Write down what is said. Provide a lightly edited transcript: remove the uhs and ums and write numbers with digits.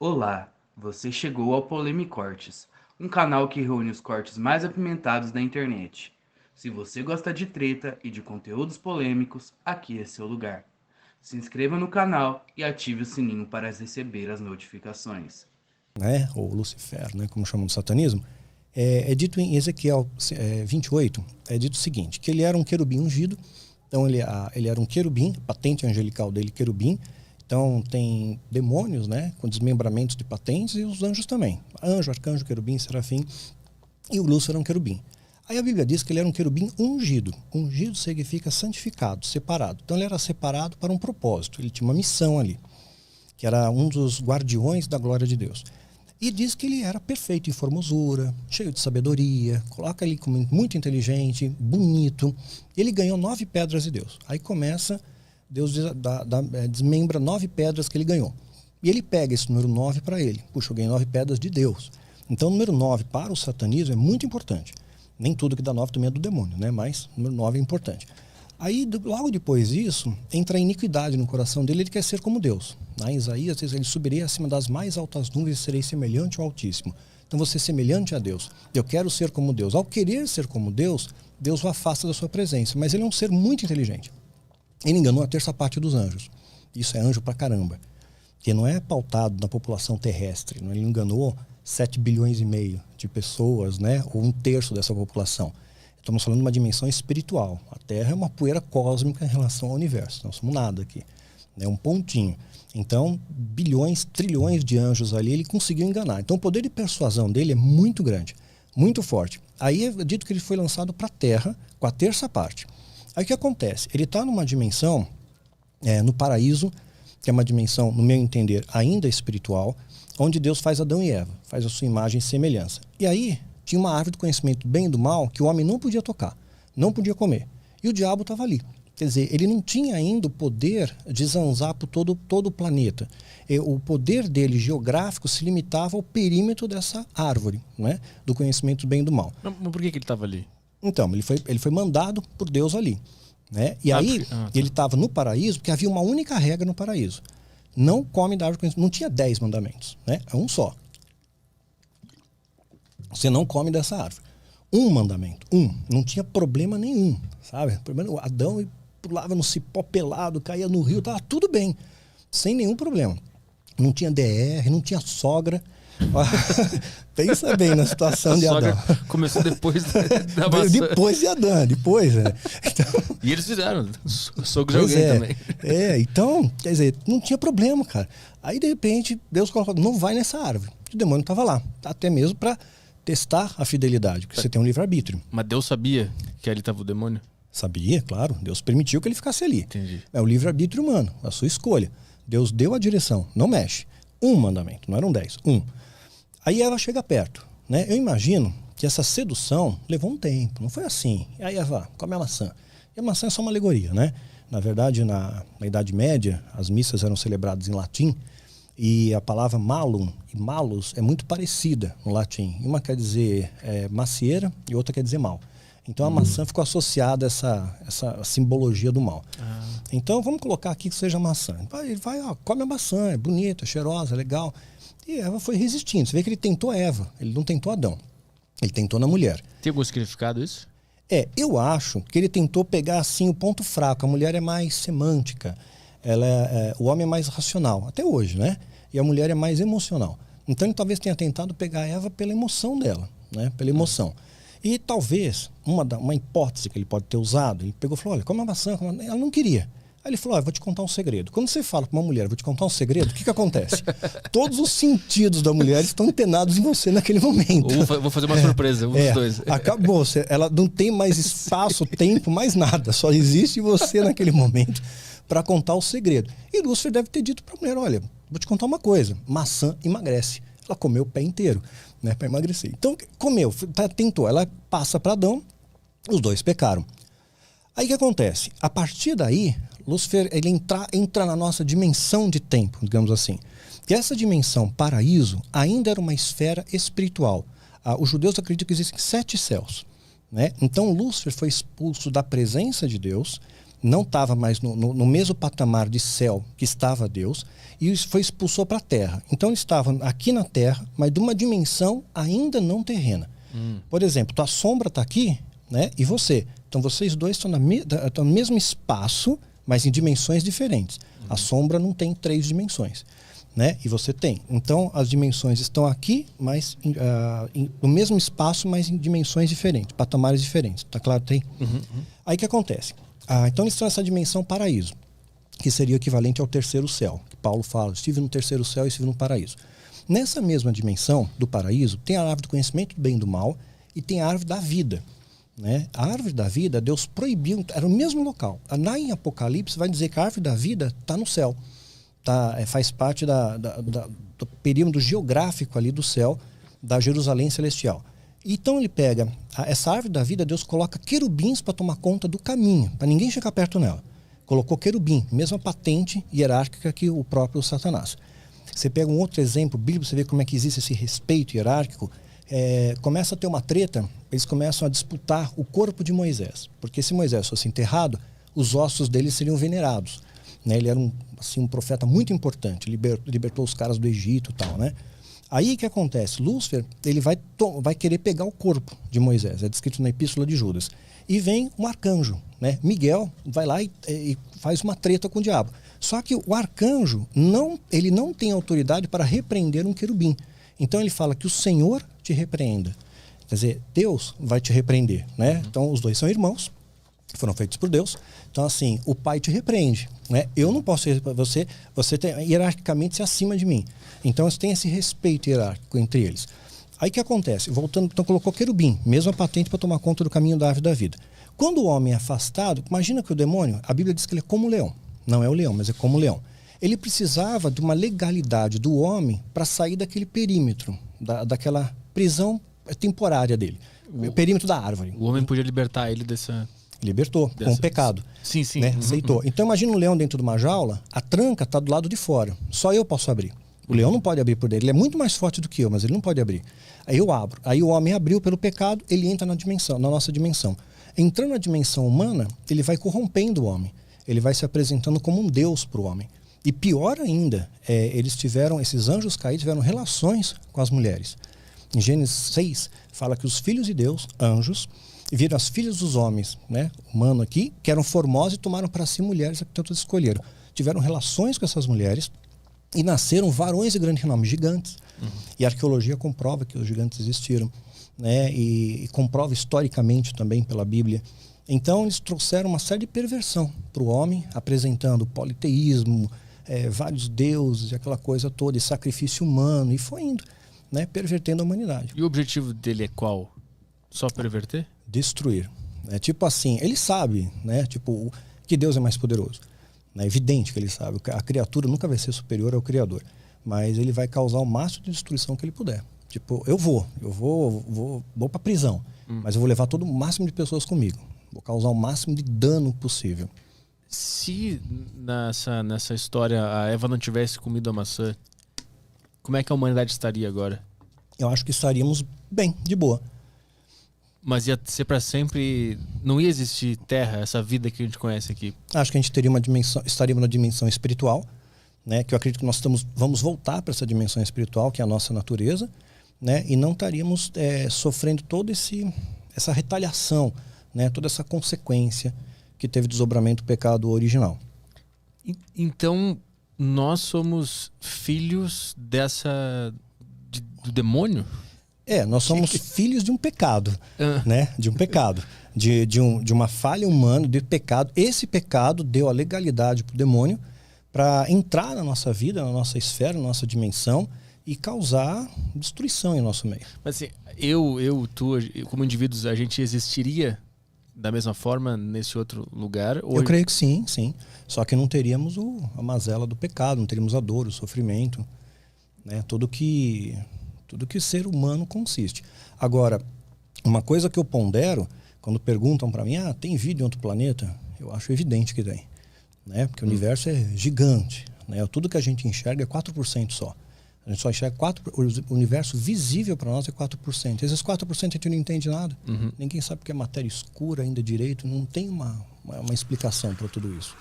Olá, você chegou ao Polemicortes, um canal que reúne os cortes mais apimentados da internet. Se você gosta de treta e de conteúdos polêmicos, aqui é seu lugar. Se inscreva no canal e ative o sininho para receber as notificações. Né, ou Lucifer, né, como chamam do satanismo, é dito em Ezequiel 28, é dito o seguinte, que ele era um querubim ungido, então ele era um querubim, patente angelical dele, querubim, então tem demônios, né, com desmembramentos de patentes, e os anjos também, anjo, arcanjo, querubim, serafim, e o Lúcifer era um querubim. Aí a Bíblia diz que ele era um querubim ungido. Ungido significa santificado, separado. Então ele era separado para um propósito, ele tinha uma missão ali, que era um dos guardiões da glória de Deus. E diz que ele era perfeito em formosura, cheio de sabedoria, coloca ele como muito inteligente, bonito. Ele ganhou 9 pedras de Deus. Aí começa, Deus desmembra 9 pedras que ele ganhou. E ele pega esse número 9 para ele. Puxa, eu ganhei 9 pedras de Deus. Então o número 9 para o satanismo é muito importante. Nem tudo que dá 9 também é do demônio, né? Mas o número 9 é importante. Aí, logo depois disso, entra a iniquidade no coração dele, ele quer ser como Deus. Lá em Isaías, ele subirei acima das mais altas nuvens e serei semelhante ao Altíssimo. Então você é semelhante a Deus. Eu quero ser como Deus. Ao querer ser como Deus, Deus o afasta da sua presença. Mas ele é um ser muito inteligente. Ele enganou a terça parte dos anjos. Isso é anjo pra caramba. Que não é pautado na população terrestre. Ele enganou 7 bilhões e meio de pessoas, né? Ou 1/3 dessa população. Estamos falando de uma dimensão espiritual. A Terra é uma poeira cósmica em relação ao universo. Nós somos nada aqui. É um pontinho. Então, bilhões, trilhões de anjos ali, ele conseguiu enganar. Então, o poder de persuasão dele é muito grande, muito forte. Aí é dito que ele foi lançado para a Terra com a terça parte. Aí o que acontece? Ele está numa dimensão, no paraíso, que é uma dimensão, no meu entender, ainda espiritual, onde Deus faz Adão e Eva, faz a sua imagem e semelhança. E aí tinha uma árvore do conhecimento do bem e do mal que o homem não podia tocar, não podia comer. E o diabo estava ali. Quer dizer, ele não tinha ainda o poder de zanzar por todo o planeta. O poder dele geográfico se limitava ao perímetro dessa árvore, né? Do conhecimento do bem e do mal. Mas por que ele estava ali? Então, ele foi mandado por Deus ali. Né? E aí, tá. ele estava no paraíso, porque havia uma única regra no paraíso. Não come da árvore do conhecimento. Não tinha 10 mandamentos, né? É um só. Você não come dessa árvore. Um mandamento, não tinha problema nenhum, sabe? O Adão pulava no cipó pelado, caía no rio, tava tudo bem, sem nenhum problema. Não tinha DR, não tinha sogra. Pensa bem na situação de Adão. Começou depois da maçã. Depois de Adão, depois, né? Então, e eles fizeram, sogro de alguém também. Então, quer dizer, não tinha problema, cara. Aí, de repente, Deus colocou, não vai nessa árvore. O demônio estava lá, até mesmo para testar a fidelidade, porque você tem um livre-arbítrio. Mas Deus sabia que ali estava o demônio? Sabia, claro. Deus permitiu que ele ficasse ali. Entendi. É o livre-arbítrio humano, a sua escolha. Deus deu a direção, não mexe. Um mandamento, não eram 10, um. Aí Eva chega perto, né? Eu imagino que essa sedução levou um tempo, não foi assim. E aí Eva, come a maçã. E a maçã é só uma alegoria, né? Na verdade, na Idade Média, as missas eram celebradas em latim, e a palavra malum e malus é muito parecida no latim. Uma quer dizer macieira e outra quer dizer mal. Então a maçã ficou associada a essa simbologia do mal. Então vamos colocar aqui que seja maçã. Ele vai, come a maçã, é bonita, é cheirosa, é legal. E Eva foi resistindo. Você vê que ele tentou Eva, ele não tentou Adão. Ele tentou na mulher. Tem algum significado isso? Eu acho que ele tentou pegar assim o ponto fraco. A mulher é mais semântica. O homem é mais racional, até hoje, né? E a mulher é mais emocional. Então ele talvez tenha tentado pegar a Eva pela emoção dela, né? Pela emoção. E talvez, uma hipótese que ele pode ter usado, ele pegou e falou, olha, come a maçã. Ela não queria. Aí ele falou, vou te contar um segredo. Quando você fala para uma mulher, vou te contar um segredo, o que acontece? Todos os sentidos da mulher estão antenados em você naquele momento. Ou vou fazer uma surpresa, dos dois. Acabou, ela não tem mais espaço, tempo, mais nada. Só existe você naquele momento para contar o segredo. E Lúcifer deve ter dito para a mulher, olha, vou te contar uma coisa, maçã emagrece. Ela comeu o pé inteiro, né, para emagrecer. Então, comeu, tentou, ela passa para Adão, os dois pecaram. Aí o que acontece? A partir daí, Lúcifer ele entra na nossa dimensão de tempo, digamos assim. E essa dimensão paraíso ainda era uma esfera espiritual. Os judeus acreditam que existem 7 céus, né? Então Lúcifer foi expulso da presença de Deus não estava mais no mesmo patamar de céu que estava Deus, e foi expulsou para a terra. Então eles estavam aqui na terra, mas de uma dimensão ainda não terrena. Por exemplo, tua sombra está aqui, né? E você. Então vocês dois estão no mesmo espaço, mas em dimensões diferentes. A sombra não tem 3 dimensões, né? E você tem. Então as dimensões estão aqui, mas no mesmo espaço, mas em dimensões diferentes, patamares diferentes. Tá claro? Tem? Aí o que acontece? Então eles estão nessa dimensão paraíso, que seria o equivalente ao terceiro céu, que Paulo fala, estive no terceiro céu e estive no paraíso. Nessa mesma dimensão do paraíso, tem a árvore do conhecimento do bem e do mal e tem a árvore da vida. Né? A árvore da vida, Deus proibiu, era o mesmo local. Lá em Apocalipse vai dizer que a árvore da vida está no céu. Faz parte do perímetro geográfico ali do céu, da Jerusalém celestial. Então ele pega essa árvore da vida, Deus coloca querubins para tomar conta do caminho, para ninguém chegar perto nela. Colocou querubim, mesma patente hierárquica que o próprio Satanás. Você pega um outro exemplo bíblico, você vê como é que existe esse respeito hierárquico. Começa a ter uma treta, eles começam a disputar o corpo de Moisés. Porque se Moisés fosse enterrado, os ossos dele seriam venerados. Né? Ele era um profeta muito importante, libertou os caras do Egito e tal, né? Aí o que acontece? Lúcifer, ele vai querer pegar o corpo de Moisés, é descrito na Epístola de Judas. E vem um arcanjo, né? Miguel vai lá e faz uma treta com o diabo. Só que o arcanjo, ele não tem autoridade para repreender um querubim. Então ele fala que o Senhor te repreenda. Quer dizer, Deus vai te repreender, né? Então os dois são irmãos, foram feitos por Deus. Então assim, o pai te repreende, né? Eu não posso, você tem, hierarquicamente ser acima de mim. Então você tem esse respeito hierárquico entre eles. Aí o que acontece? Voltando, então colocou querubim, mesma patente para tomar conta do caminho da árvore da vida. Quando o homem é afastado, imagina que o demônio, a Bíblia diz que ele é como o leão. Não é o leão, mas é como o leão. Ele precisava de uma legalidade do homem para sair daquele perímetro, daquela prisão temporária dele. O perímetro da árvore. O homem podia libertar ele dessa... Libertou, com o pecado. Sim, sim. Né? Aceitou. Então imagina um leão dentro de uma jaula, a tranca está do lado de fora. Só eu posso abrir. O leão não pode abrir por dentro. Ele é muito mais forte do que eu, mas ele não pode abrir. Aí eu abro. Aí o homem abriu pelo pecado, ele entra na nossa dimensão. Entrando na dimensão humana, ele vai corrompendo o homem. Ele vai se apresentando como um Deus para o homem. E pior ainda, esses anjos caídos tiveram relações com as mulheres. Em Gênesis 6, fala que os filhos de Deus, anjos, viram as filhas dos homens, né, humano aqui, que eram formosas e tomaram para si mulheres que tanto escolheram. Tiveram relações com essas mulheres e nasceram varões de grande renome, gigantes. E a arqueologia comprova que os gigantes existiram, né, e comprova historicamente também pela Bíblia. Então eles trouxeram uma série de perversão para o homem, apresentando politeísmo, vários deuses, aquela coisa toda, e sacrifício humano, e foi indo, né, pervertendo a humanidade. E o objetivo dele é qual? Só perverter? Destruir. Tipo assim, ele sabe, né, tipo, que Deus é mais poderoso. É evidente que ele sabe. A criatura nunca vai ser superior ao Criador. Mas ele vai causar o máximo de destruição que ele puder. Tipo, eu vou para prisão, mas eu vou levar todo o máximo de pessoas comigo. Vou causar o máximo de dano possível. Se nessa história a Eva não tivesse comido a maçã, como é que a humanidade estaria agora? Eu acho que estaríamos bem, de boa. Mas ia ser para sempre, não ia existir terra, essa vida que a gente conhece aqui. Acho que a gente teria estaríamos na dimensão espiritual, né? Que eu acredito que nós vamos voltar para essa dimensão espiritual, que é a nossa natureza, né? E não estaríamos sofrendo toda essa retaliação, né? Toda essa consequência que teve desdobramento do pecado original. Então, nós somos filhos do demônio? Nós somos filhos de um pecado, né? De um pecado, de uma falha humana, de pecado. Esse pecado deu a legalidade para o demônio para entrar na nossa vida, na nossa esfera, na nossa dimensão e causar destruição em nosso meio. Mas assim, tu, como indivíduos, a gente existiria da mesma forma nesse outro lugar? Eu creio que sim. Só que não teríamos a mazela do pecado, não teríamos a dor, o sofrimento, né? Tudo que ser humano consiste. Agora, uma coisa que eu pondero, quando perguntam para mim, tem vida em outro planeta? Eu acho evidente que tem, né? Porque o universo é gigante, né? Tudo que a gente enxerga é 4% só. A gente só enxerga 4%. O universo visível para nós é 4%. Esses 4% a gente não entende nada. Ninguém sabe o que é matéria escura ainda direito. Não tem uma explicação para tudo isso.